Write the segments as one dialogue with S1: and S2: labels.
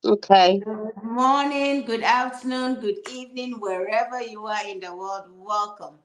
S1: Okay.
S2: Good morning, good afternoon, good evening, wherever you are in the world. Welcome.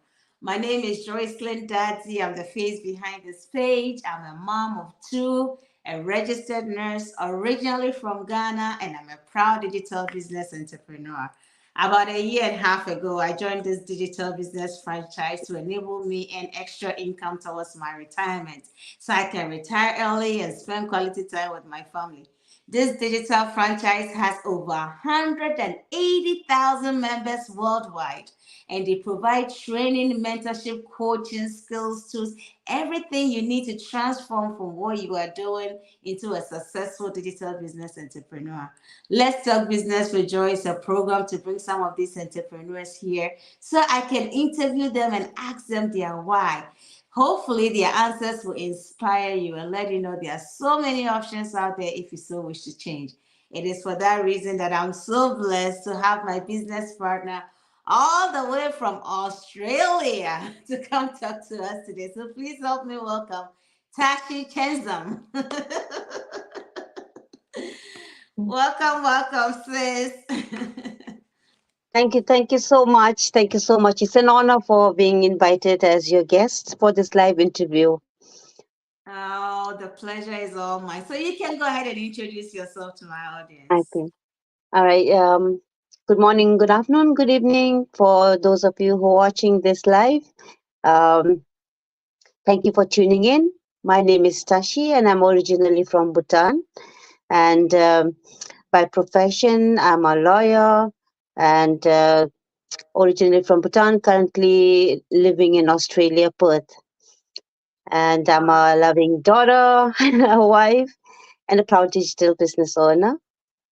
S2: My name is Joyce Clint Dadzi. I'm the face behind this page. I'm a mom of two, a registered nurse, originally from Ghana, and I'm a proud digital business entrepreneur. About a year and a half ago, I joined this digital business franchise to enable me earn extra income towards my retirement so I can retire early and spend quality time with my family. This digital franchise has over 180,000 members worldwide, and they provide training, mentorship, coaching, skills, tools, everything you need to transform from what you are doing into a successful digital business entrepreneur. Let's Talk Business with Joy is a program to bring some of these entrepreneurs here so I can interview them and ask them their why. Hopefully, their answers will inspire you and let you know there are so many options out there if you so wish to change. It is for that reason that I'm so blessed to have my business partner all the way from Australia to come talk to us today. So please help me welcome Tashi Chenzam. Welcome, welcome, sis.
S1: Thank you so much. Thank you so much. It's an honor for being invited as your guest for this live interview.
S2: Oh, the pleasure is all mine. So you can go ahead and introduce yourself to my audience.
S1: Okay. All right. Good morning, good afternoon, good evening for those of you who are watching this live. Um, Thank you for tuning in. My name is Tashi, and I'm originally from Bhutan. And by profession, I'm a lawyer and originally from Bhutan, currently living in Australia, Perth. And I'm a loving daughter, a wife, and a proud digital business owner.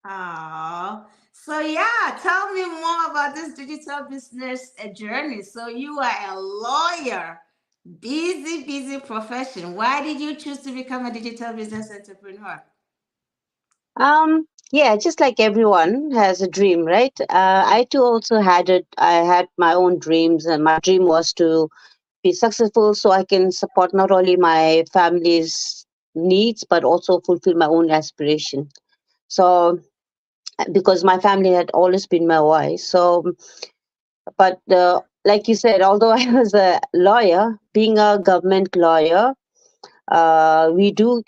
S2: Oh, so yeah, tell me more about this digital business journey. So you are a lawyer, busy profession. Why did you choose to become a digital business entrepreneur?
S1: Yeah, just like everyone has a dream, right? I too also had it. I had my own dreams, and my dream was to be successful so I can support not only my family's needs but also fulfill my own aspiration. So, because my family had always been my why. So, but like you said, although I was a lawyer, being a government lawyer, we do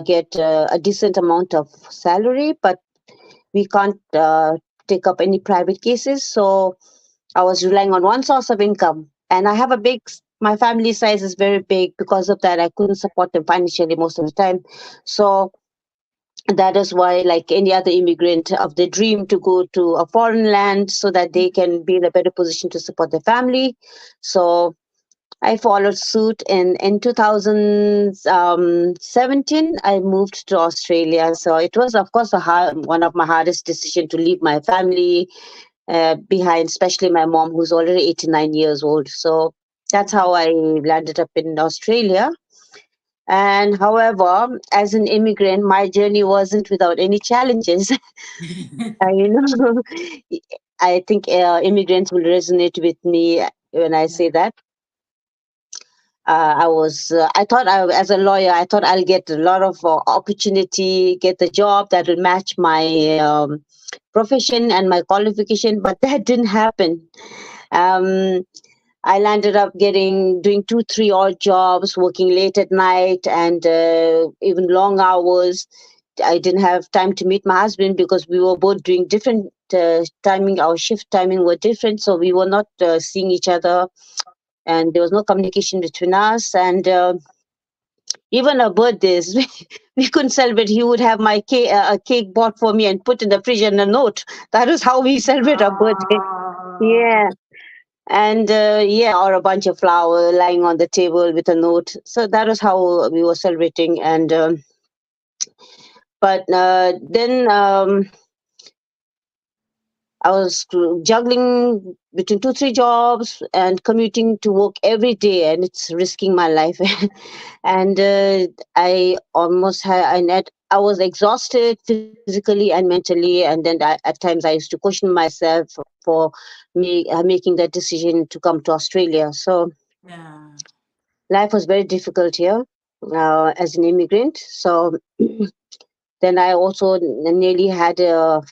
S1: get a decent amount of salary, but we can't take up any private cases. So I was relying on one source of income. And I have a big, my family size is very big. Because of that, I couldn't support them financially most of the time. So that is why, like any other immigrant, of the dream to go to a foreign land so that they can be in a better position to support their family. So I followed suit in 2017. I moved to Australia. So it was, of course, one of my hardest decision to leave my family behind, especially my mom, who's already 89 years old. So that's how I landed up in Australia. And however, as an immigrant, my journey wasn't without any challenges. You know, I think immigrants will resonate with me when I say that. I thought as a lawyer, I thought I'll get a lot of opportunity, get the job that will match my profession and my qualification, but that didn't happen. Um, I landed up doing 2, 3 odd jobs, working late at night and even long hours. I didn't have time to meet my husband because we were both doing different timing. Our shift timing were different, so we were not seeing each other, and there was no communication between us. And even our birthdays, we couldn't celebrate. He would have a cake bought for me and put in the fridge and a note. That is how we celebrate our birthday.
S2: Oh.
S1: Yeah. And yeah, or a bunch of flower lying on the table with a note. So that was how we were celebrating. And but then I was juggling between 2, 3 jobs and commuting to work every day, and it's risking my life. And I almost had I was exhausted physically and mentally, and then at times I used to question myself for me making that decision to come to Australia. So
S2: Yeah.
S1: life was very difficult here as an immigrant. So Then I also nearly had a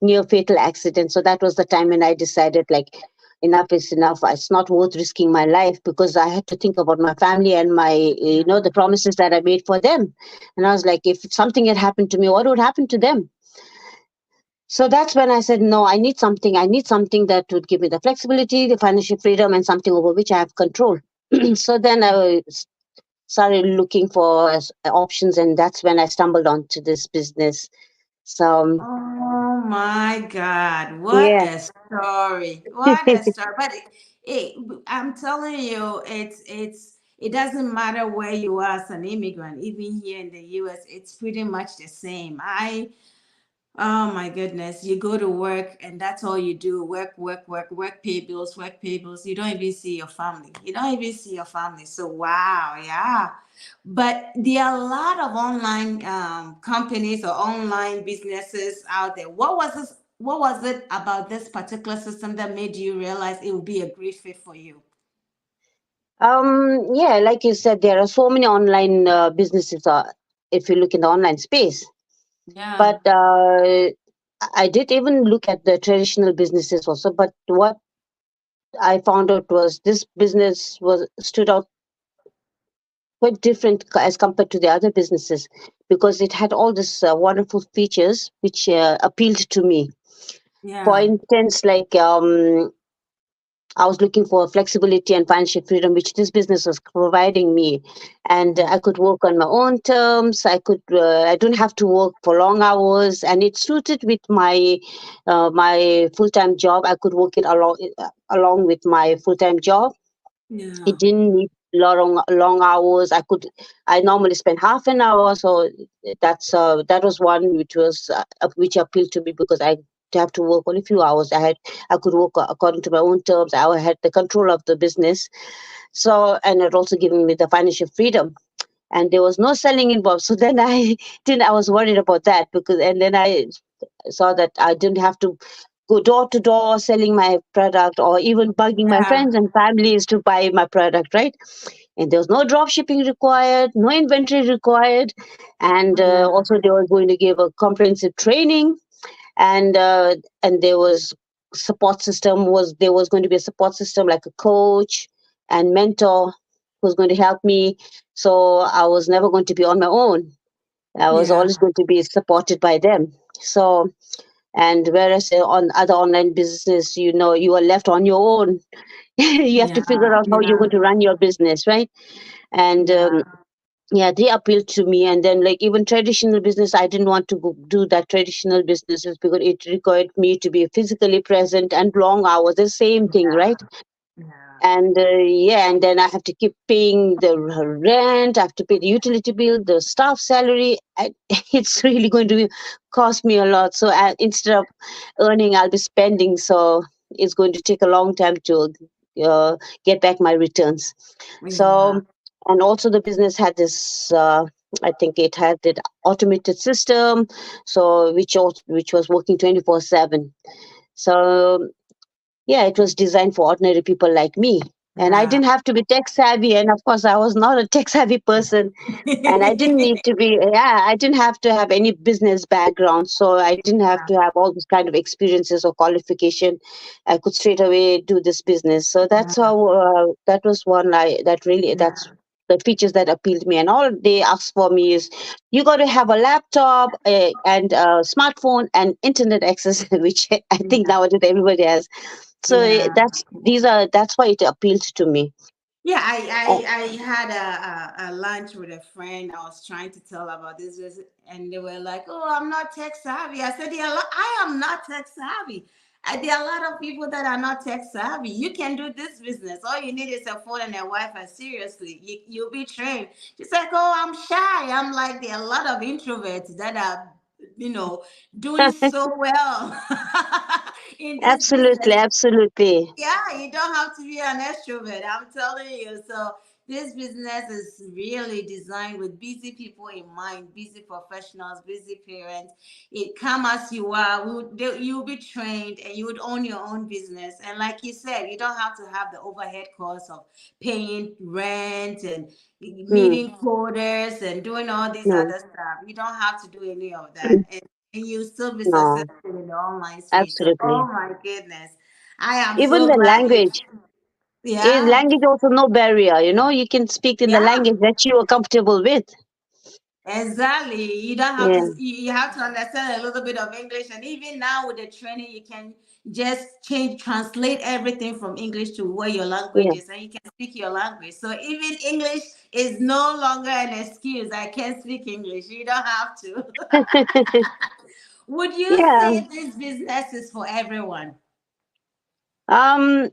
S1: near fatal accident. So that was the time when I decided, like, enough is enough. It's not worth risking my life, because I had to think about my family and my, the promises that I made for them. And I was like, if something had happened to me, what would happen to them? So that's when I said, no, I need something. I need something that would give me the flexibility, the financial freedom, and something over which I have control. So then I started looking for options, and that's when I stumbled onto this business. So
S2: Oh my God, what
S1: yeah.
S2: a story. What a story. But I'm telling you, it doesn't matter where you are as an immigrant, even here in the US, it's pretty much the same. Oh my goodness. You go to work and that's all you do. Work, work, work, work, pay bills, work, pay bills. You don't even see your family. You don't even see your family. So wow, yeah. But there are a lot of online companies or online businesses out there. What was it about this particular system that made you realize it would be a great fit for you?
S1: Yeah, like you said, there are so many online businesses, if you look in the online space.
S2: Yeah.
S1: But I did even look at the traditional businesses also. But what I found out was this business was stood out quite different as compared to the other businesses, because it had all these wonderful features which appealed to me. For
S2: Yeah.
S1: instance, like, I was looking for flexibility and financial freedom, which this business was providing me, and
S2: Yeah.
S1: I could work on my own terms. I don't have to work for long hours, and it suited with my full time job. I could work it along with my full time job.
S2: Yeah.
S1: It didn't need long hours. I normally spend half an hour, so that was one which appealed to me, because I have to work only a few hours. I could work according to my own terms. I had the control of the business, so, and it also giving me the financial freedom. And there was no selling involved. So then I was worried about that, because, and then I saw that I didn't have to go door to door selling my product, or even bugging my
S2: Yeah.
S1: friends and families to buy my product, right? And there was no drop shipping required, no inventory required, and
S2: Yeah.
S1: also they were going to give a comprehensive training, and there was there was going to be a support system, like a coach and mentor who was going to help me. So I was never going to be on my own. I was
S2: Yeah.
S1: always going to be supported by them. So, and whereas on other online businesses, you are left on your own. You have
S2: Yeah.
S1: to figure out how you're
S2: Yeah.
S1: going to run your business, right? And
S2: Yeah.
S1: yeah, they appealed to me. And then, like, even traditional business, I didn't want to do that traditional businesses, because it required me to be physically present and long hours, the same thing, right?
S2: Yeah.
S1: And yeah, and then I have to keep paying the rent, I have to pay the utility bill, the staff salary. It's really going to cost me a lot. So instead of earning, I'll be spending. So it's going to take a long time to uh, get back my returns.
S2: Yeah.
S1: So, and also the business had this, I think it had an automated system, so which was working 24/7. So yeah, it was designed for ordinary people like me. And I
S2: Yeah.
S1: didn't have to be tech savvy. And of course, I was not a tech savvy person. And I didn't need to be, yeah, I didn't have to have any business background. So I didn't have to have all this kind of experiences or qualification. I could straight away do this business. So that's
S2: Yeah.
S1: how, that was one that's
S2: Yeah.
S1: the features that appealed me. And all they asked for me is, you got to have a laptop, and a smartphone and internet access, which I think
S2: Yeah.
S1: nowadays everybody has. So
S2: Yeah.
S1: that's why it appealed to me.
S2: Yeah,
S1: Oh,
S2: I had a lunch with a friend. I was trying to tell about this, and they were like, "Oh, I'm not tech savvy." I said, "Yeah, I am not tech savvy. There are a lot of people that are not tech savvy. You can do this business. All you need is a phone and a Wi-Fi. Seriously, you'll be trained." She's like, "Oh, I'm shy." I'm like, there are a lot of introverts that are, you know, doing so well in this
S1: absolutely,
S2: business.
S1: absolutely.
S2: Yeah, you don't have to be an extrovert. I'm telling you. So This business is really designed with busy people in mind, busy professionals, busy parents. It come as you are. You'll be trained and you would own your own business. And like you said, you don't have to have the overhead costs of paying rent and
S1: Mm,
S2: meeting quotas and doing all these
S1: no,
S2: other stuff. You don't have to do any of that. And you still be
S1: no,
S2: successful in the online space. So, oh
S1: absolutely.
S2: my goodness. I am
S1: Even
S2: so
S1: the
S2: glad you,
S1: language,
S2: yeah.
S1: language also no barrier. You can speak in the
S2: Yeah,
S1: language that you are comfortable with.
S2: exactly. You don't have to.
S1: Yeah,
S2: You have to understand a little bit of English, and even now with the training, you can just translate everything from English to what your language
S1: yeah.
S2: is, and you can speak your language. So even English is no longer an excuse. I can't speak English. You don't have to. Would you
S1: Yeah.
S2: say this business is for everyone?
S1: Um.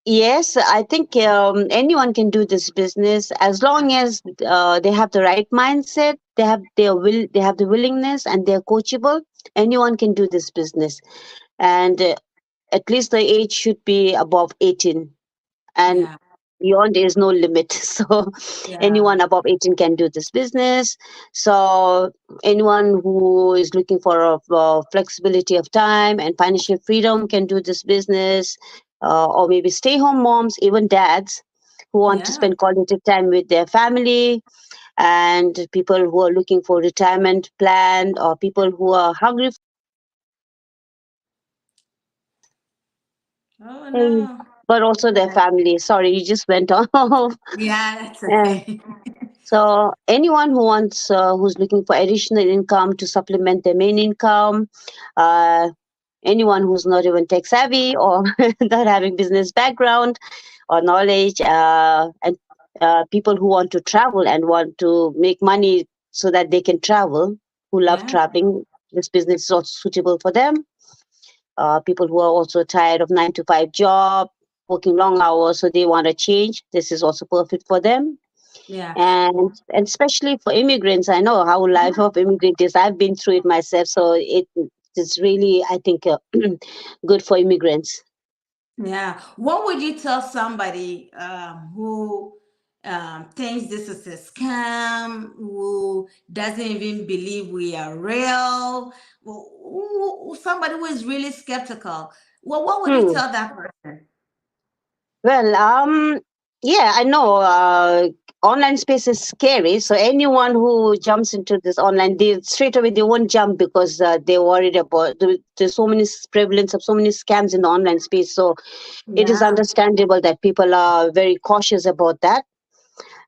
S1: Yes, I think anyone can do this business as long as they have the right mindset. They have the willingness, and they're coachable. Anyone can do this business, and at least the age should be above 18, and
S2: Yeah,
S1: beyond is no limit. So
S2: yeah,
S1: anyone above 18 can do this business. So anyone who is looking for flexibility of time and financial freedom can do this business. Or maybe stay home moms, even dads who want to
S2: yeah,
S1: spend quality time with their family, and people who are looking for retirement plan, or people who are hungry for
S2: oh
S1: things,
S2: no,
S1: but also their
S2: yeah,
S1: family. Sorry, you just went off.
S2: yeah, that's
S1: Yeah.
S2: okay.
S1: So anyone who's looking for additional income to supplement their main income, uh, anyone who's not even tech savvy or not having business background or knowledge, and people who want to travel and want to make money so that they can travel, who love
S2: Yeah,
S1: traveling, this business is also suitable for them. People who are also tired of 9 to 5 job, working long hours, so they want to change. This is also perfect for them.
S2: yeah.
S1: And especially for immigrants, I know how life of immigrant is. I've been through it myself, so it is really, I think, good for immigrants.
S2: Yeah. What would you tell somebody who thinks this is a scam, who doesn't even believe we are real, somebody who is really skeptical? Well, what would you
S1: Hmm.
S2: tell that person?
S1: Well, yeah, I know. Online space is scary. So anyone who jumps into this online, they straight away they won't jump because they're worried about there's so many prevalence of so many scams in the online space. So it is
S2: Yeah.
S1: understandable that people are very cautious about that.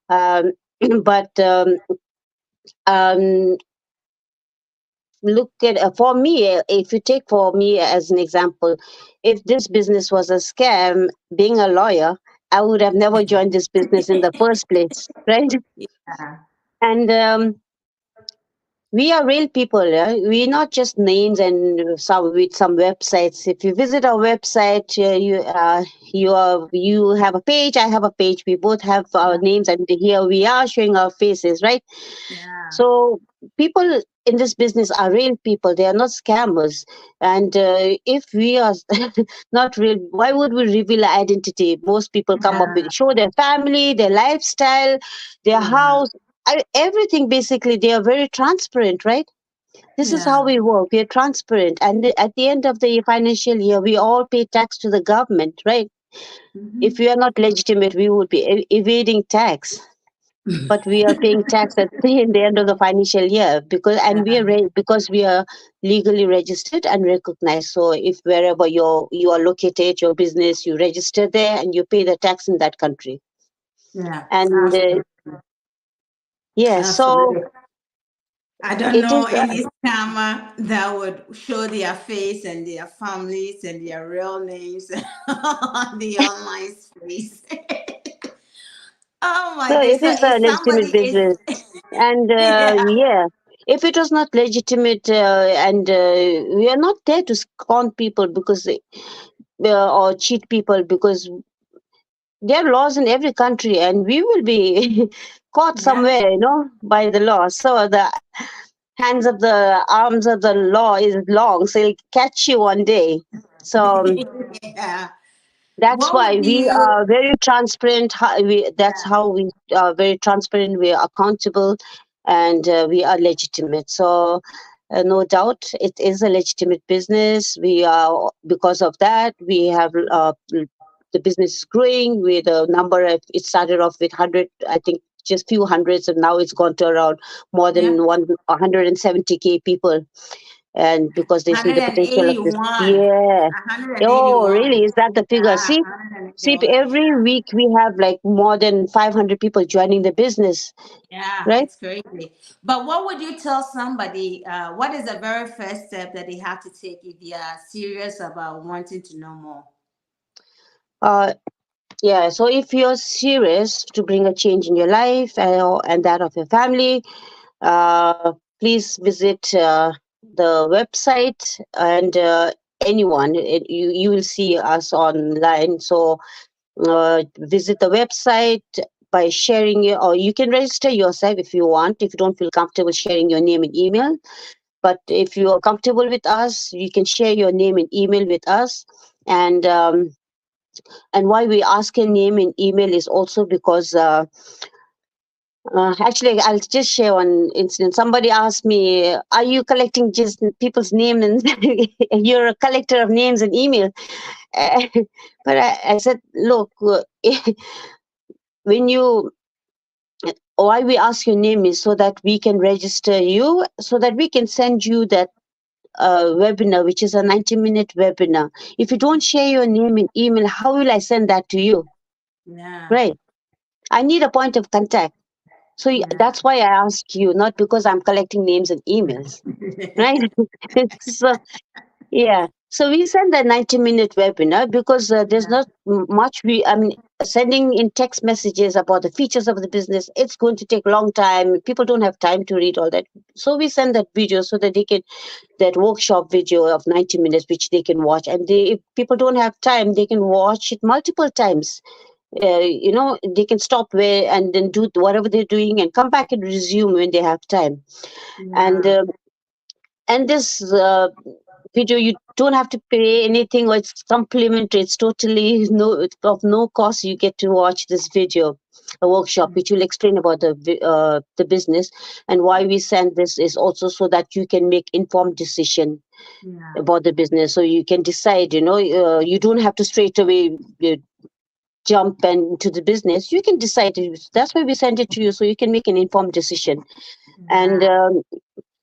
S1: Um, but um, look at for me, if you take for me as an example, if this business was a scam, being a lawyer, I would have never joined this business in the first place, right?
S2: Yeah.
S1: And we are real people, yeah? We're not just names and some with some websites. If you visit our website, you have a page, I have a page, we both have our
S2: Yeah.
S1: names, and here we are showing our faces, right?
S2: Yeah.
S1: So people in this business are real people. They are not scammers. And if we are not real, why would we reveal our identity? Most people come up with
S2: Yeah.
S1: show their family, their lifestyle, their
S2: Yeah.
S1: house, everything. Basically, they are very transparent, right? This is how
S2: Yeah.
S1: we work. We are transparent, and at the end of the financial year, we all pay tax to the government, right? If
S2: Mhm.
S1: we are not legitimate, we would be evading tax, but we are paying tax at in the end of the financial year, because we are legally registered and recognized. So if wherever you are located, your business, you register there and you pay the tax in that country.
S2: Yeah.
S1: And
S2: Absolutely.
S1: yeah, so
S2: Absolutely. I don't
S1: it is.
S2: know any scammer that would show their face and their families and their real names on the online space. Oh my
S1: So
S2: god!
S1: it
S2: So
S1: is a
S2: if
S1: legitimate
S2: somebody is,
S1: business, and
S2: yeah,
S1: yeah, if it was not legitimate, and we are not there to con people because or cheat people, because there are laws in every country, and we will be caught
S2: yeah,
S1: somewhere, by the law. So the hands of the arms of the law is long, so it'll catch you one day. So
S2: yeah.
S1: That's
S2: What
S1: why
S2: would
S1: we
S2: you?
S1: are very transparent. That's
S2: Yeah.
S1: how we are very transparent. We are accountable, and we are legitimate. So, no doubt, it is a legitimate business. We are because of that. We have the business is growing. With a number of it started off with 100, I think, just few hundreds, and now it's gone to around more
S2: Yeah.
S1: than 170K people. And because they see the potential of this,
S2: 181.
S1: yeah. Oh,
S2: 181.
S1: really? Is that the figure?
S2: Yeah,
S1: See,
S2: 181.
S1: every week we have like more than 500 people joining the business,
S2: Yeah,
S1: right?
S2: it's crazy. But what would you tell somebody? What is the very first step that they have to take if they are serious about wanting to know more?
S1: Uh, yeah. So if you're serious to bring a change in your life and that of your family, please visit the website and anyone. You will see us online. So visit the website by sharing your, or you can register yourself if you want, if you don't feel comfortable sharing your name and email. But if you are comfortable with us, you can share your name and email with us. And why we ask your name and email is also because actually, I'll just share one incident. Somebody asked me, "Are you collecting just people's name and you're a collector of names and email?" But I said, "Look, when you why we ask your name is so that we can register you, so that we can send you that webinar, which is a 90-minute webinar. If you don't share your name and email, how will I send that to you?
S2: Yeah,
S1: Right? I need a point of contact. So
S2: yeah.
S1: that's why I ask you, not because I'm collecting names and emails, right? So yeah. So we send a 90-minute webinar because there's
S2: Yeah,
S1: not much I mean, sending in text messages about the features of the business, it's going to take a long time. People don't have time to read all that. So we send that video so that they can, that workshop video of 90 minutes, which they can watch. And if people don't have time, they can watch it multiple times. They can stop where and then do whatever they're doing and come back and resume when they have time. And
S2: yeah,
S1: this video, you don't have to pay anything, or it's complimentary. It's totally of no cost. You get to watch this video, a workshop which will explain about the business. And why we send this is also so that you can make informed decision
S2: yeah.
S1: about the business, so you can decide. You don't have to straight away jump into the business. You can decide. That's why we send it to you, so you can make an informed decision. And
S2: Yeah,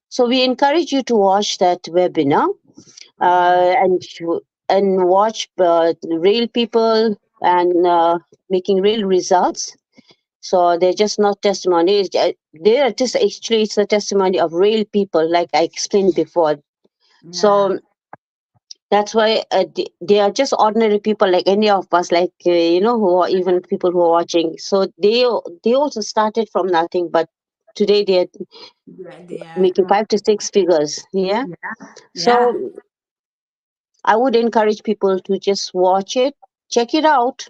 S1: so we encourage you to watch that webinar,
S2: yeah,
S1: and watch real people and making real results. So they're just not testimonies. They're just actually, it's a testimony of real people, like I explained before.
S2: yeah.
S1: So that's why they are just ordinary people like any of us, like who are even people who are watching. So they also started from nothing, but today they're
S2: Yeah, they are.
S1: making 5 to 6 figures. Yeah.
S2: Yeah, yeah,
S1: So I would encourage people to just watch it, check it out.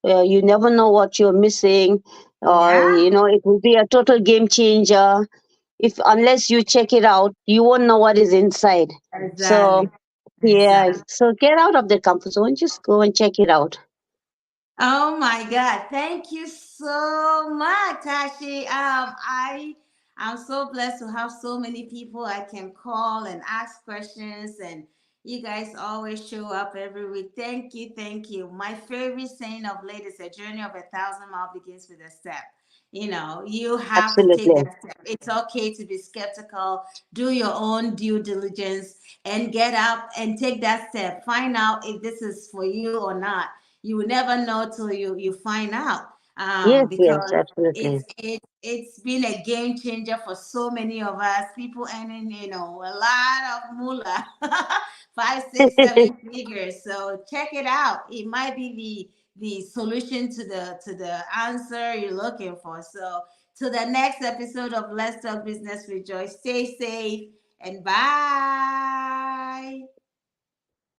S1: You never know what you're missing, or
S2: yeah.
S1: it will be a total game changer. If unless you check it out, you won't know what is inside. So
S2: Exactly,
S1: yeah,
S2: exactly.
S1: so get out of the comfort zone. Just go and check it out.
S2: Oh my God. Thank you so much, Tashi. I'm so blessed to have so many people I can call and ask questions, and you guys always show up every week. Thank you, thank you. My favorite saying of late is a journey of 1,000 miles begins with a step. You have to take
S1: Absolutely.
S2: that step. It's okay to be skeptical. Do your own due diligence and get up and take that step. Find out if this is for you or not. You will never know till you find out,
S1: Yes, yes,
S2: because
S1: absolutely.
S2: it's been a game changer for so many of us, people earning a lot of moolah, 5 6 7 figures. So check it out. It might be the solution to the answer you're looking for. So to the next episode of Let's Talk Business with Joy, stay safe and bye.